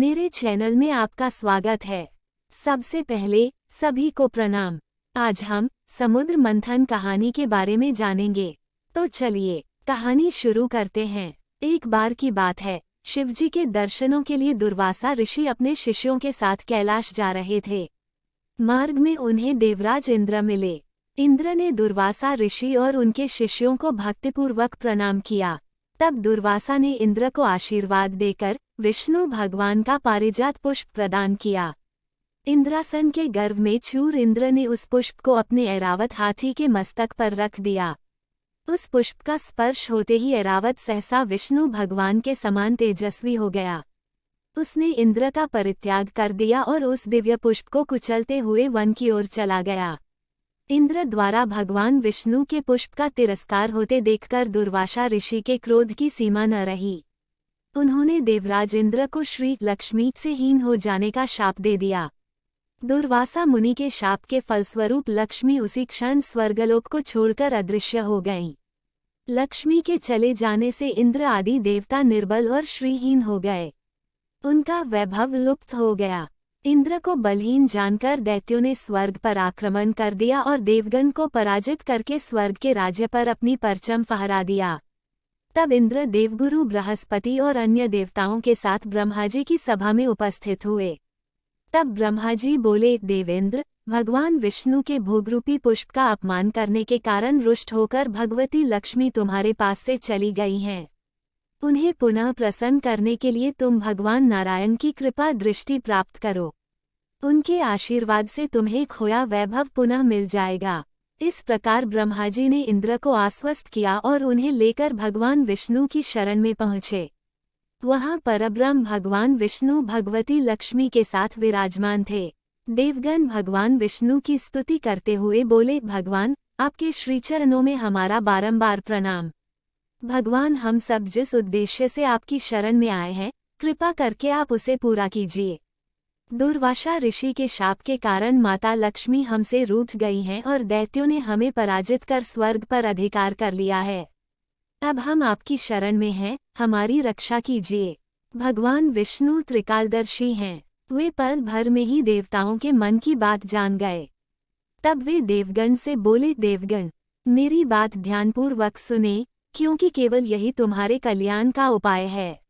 मेरे चैनल में आपका स्वागत है। सबसे पहले सभी को प्रणाम। आज हम समुद्र मंथन कहानी के बारे में जानेंगे। तो चलिए कहानी शुरू करते हैं। एक बार की बात है, शिवजी के दर्शनों के लिए दुर्वासा ऋषि अपने शिष्यों के साथ कैलाश जा रहे थे। मार्ग में उन्हें देवराज इंद्र मिले। इंद्र ने दुर्वासा ऋषि और उनके शिष्यों को भक्तिपूर्वक प्रणाम किया। तब दुर्वासा ने इंद्र को आशीर्वाद देकर विष्णु भगवान का पारिजात पुष्प प्रदान किया। इंद्रासन के गर्भ में चूर इंद्र ने उस पुष्प को अपने ऐरावत हाथी के मस्तक पर रख दिया। उस पुष्प का स्पर्श होते ही ऐरावत सहसा विष्णु भगवान के समान तेजस्वी हो गया। उसने इंद्र का परित्याग कर दिया और उस दिव्य पुष्प को कुचलते हुए वन की ओर चला गया। इंद्र द्वारा भगवान विष्णु के पुष्प का तिरस्कार होते देखकर दुर्वासा ऋषि के क्रोध की सीमा न रही। उन्होंने देवराज इंद्र को श्री लक्ष्मी से हीन हो जाने का शाप दे दिया। दुर्वासा मुनि के शाप के फलस्वरूप लक्ष्मी उसी क्षण स्वर्गलोक को छोड़कर अदृश्य हो गईं। लक्ष्मी के चले जाने से इंद्र आदि देवता निर्बल और श्रीहीन हो गए। उनका वैभव लुप्त हो गया। इंद्र को बलहीन जानकर दैत्यों ने स्वर्ग पर आक्रमण कर दिया और देवगण को पराजित करके स्वर्ग के राज्य पर अपनी परचम फहरा दिया। तब इंद्र देवगुरु बृहस्पति और अन्य देवताओं के साथ ब्रह्माजी की सभा में उपस्थित हुए। तब ब्रह्माजी बोले, देवेंद्र, भगवान विष्णु के भोगरूपी पुष्प का अपमान करने के कारण रुष्ट होकर भगवती लक्ष्मी तुम्हारे पास से चली गई हैं। उन्हें पुनः प्रसन्न करने के लिए तुम भगवान नारायण की कृपा दृष्टि प्राप्त करो। उनके आशीर्वाद से तुम्हें खोया वैभव पुनः मिल जाएगा। इस प्रकार ब्रह्माजी ने इंद्र को आश्वस्त किया और उन्हें लेकर भगवान विष्णु की शरण में पहुँचे। वहाँ परब्रह्म भगवान विष्णु भगवती लक्ष्मी के साथ विराजमान थे। देवगण भगवान विष्णु की स्तुति करते हुए बोले, भगवान, आपके श्रीचरणों में हमारा बारंबार प्रणाम। भगवान, हम सब जिस उद्देश्य से आपकी शरण में आए हैं, कृपा करके आप उसे पूरा कीजिए। दुर्वासा ऋषि के शाप के कारण माता लक्ष्मी हमसे रूठ गई हैं और दैत्यों ने हमें पराजित कर स्वर्ग पर अधिकार कर लिया है। अब हम आपकी शरण में हैं, हमारी रक्षा कीजिए। भगवान विष्णु त्रिकालदर्शी हैं। वे पल भर में ही देवताओं के मन की बात जान गए। तब वे देवगण से बोले, देवगण, मेरी बात ध्यानपूर्वक सुने, क्योंकि केवल यही तुम्हारे कल्याण का उपाय है।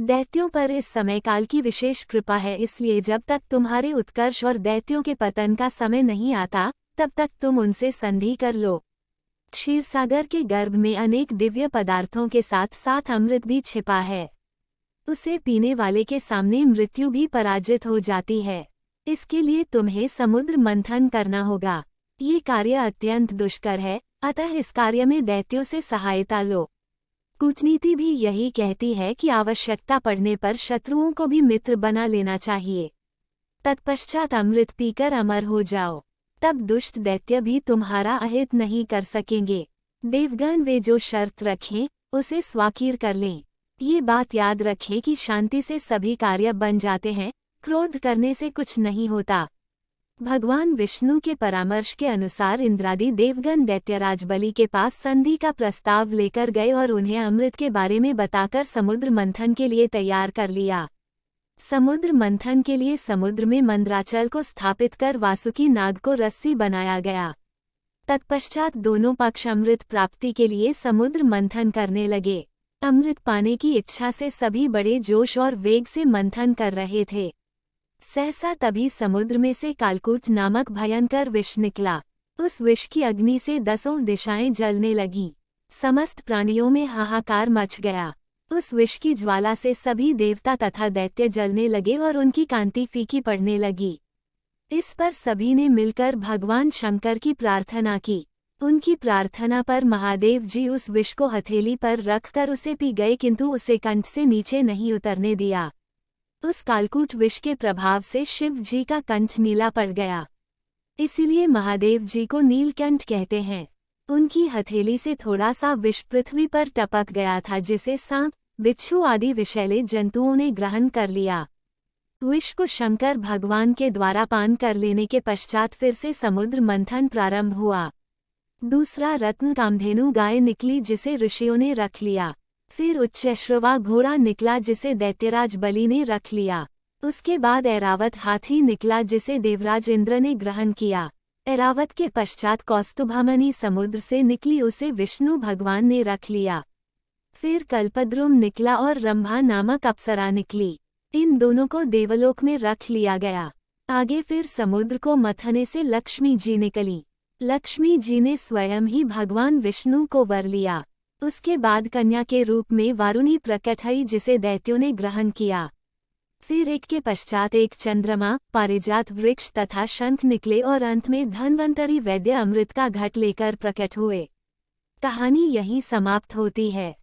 दैत्यों पर इस समय काल की विशेष कृपा है, इसलिए जब तक तुम्हारे उत्कर्ष और दैत्यों के पतन का समय नहीं आता, तब तक तुम उनसे संधि कर लो। क्षीरसागर के गर्भ में अनेक दिव्य पदार्थों के साथ साथ अमृत भी छिपा है। उसे पीने वाले के सामने मृत्यु भी पराजित हो जाती है। इसके लिए तुम्हें समुद्र मंथन करना होगा। ये कार्य अत्यंत दुष्कर है, अतः इस कार्य में दैत्यों से सहायता लो। कूटनीति भी यही कहती है कि आवश्यकता पड़ने पर शत्रुओं को भी मित्र बना लेना चाहिए। तत्पश्चात अमृत पीकर अमर हो जाओ, तब दुष्ट दैत्य भी तुम्हारा अहित नहीं कर सकेंगे। देवगण वे जो शर्त रखें, उसे स्वाकीर कर लें। ये बात याद रखें कि शांति से सभी कार्य बन जाते हैं, क्रोध करने से कुछ नहीं होता। भगवान विष्णु के परामर्श के अनुसार इंद्रादि देवगण दैत्यराज बलि के पास संधि का प्रस्ताव लेकर गए और उन्हें अमृत के बारे में बताकर समुद्र मंथन के लिए तैयार कर लिया। समुद्र मंथन के लिए समुद्र में मंदराचल को स्थापित कर वासुकी नाग को रस्सी बनाया गया। तत्पश्चात दोनों पक्ष अमृत प्राप्ति के लिए समुद्र मंथन करने लगे। अमृत पाने की इच्छा से सभी बड़े जोश और वेग से मंथन कर रहे थे। सहसा तभी समुद्र में से कालकूट नामक भयंकर विष निकला। उस विष की अग्नि से 10 दिशाएं जलने लगीं। समस्त प्राणियों में हाहाकार मच गया। उस विष की ज्वाला से सभी देवता तथा दैत्य जलने लगे और उनकी कांति फीकी पड़ने लगी। इस पर सभी ने मिलकर भगवान शंकर की प्रार्थना की। उनकी प्रार्थना पर महादेव जी उस विष को हथेली पर रखकर उसे पी गए, किंतु उसे कंठ से नीचे नहीं उतरने दिया। उस कालकूट विष के प्रभाव से शिव जी का कंठ नीला पड़ गया। इसीलिए महादेव जी को नीलकंठ कहते हैं। उनकी हथेली से थोड़ा सा विष पृथ्वी पर टपक गया था, जिसे सांप, बिच्छू आदि विषैले जंतुओं ने ग्रहण कर लिया। विष को शंकर भगवान के द्वारा पान कर लेने के पश्चात फिर से समुद्र मंथन प्रारंभ हुआ। दूसरा रत्न कामधेनु गाय निकली, जिसे ऋषियों ने रख लिया। फिर उच्चश्रवा घोड़ा निकला, जिसे दैत्यराज बलि ने रख लिया। उसके बाद ऐरावत हाथी निकला जिसे देवराज इंद्र ने ग्रहण किया। ऐरावत के पश्चात कौस्तुभामणि समुद्र से निकली, उसे विष्णु भगवान ने रख लिया। फिर कल्पद्रुम निकला और रंभा नामक अप्सरा निकली। इन दोनों को देवलोक में रख लिया गया। आगे फिर समुद्र को मथने से लक्ष्मी जी निकली। लक्ष्मी जी ने स्वयं ही भगवान विष्णु को वर लिया। उसके बाद कन्या के रूप में वारुणी प्रकट हुई जिसे दैत्यों ने ग्रहण किया। फिर एक के पश्चात एक चंद्रमा, पारिजात वृक्ष तथा शंख निकले और अंत में धन्वंतरी वैद्य अमृत का घट लेकर प्रकट हुए। कहानी यहीं समाप्त होती है।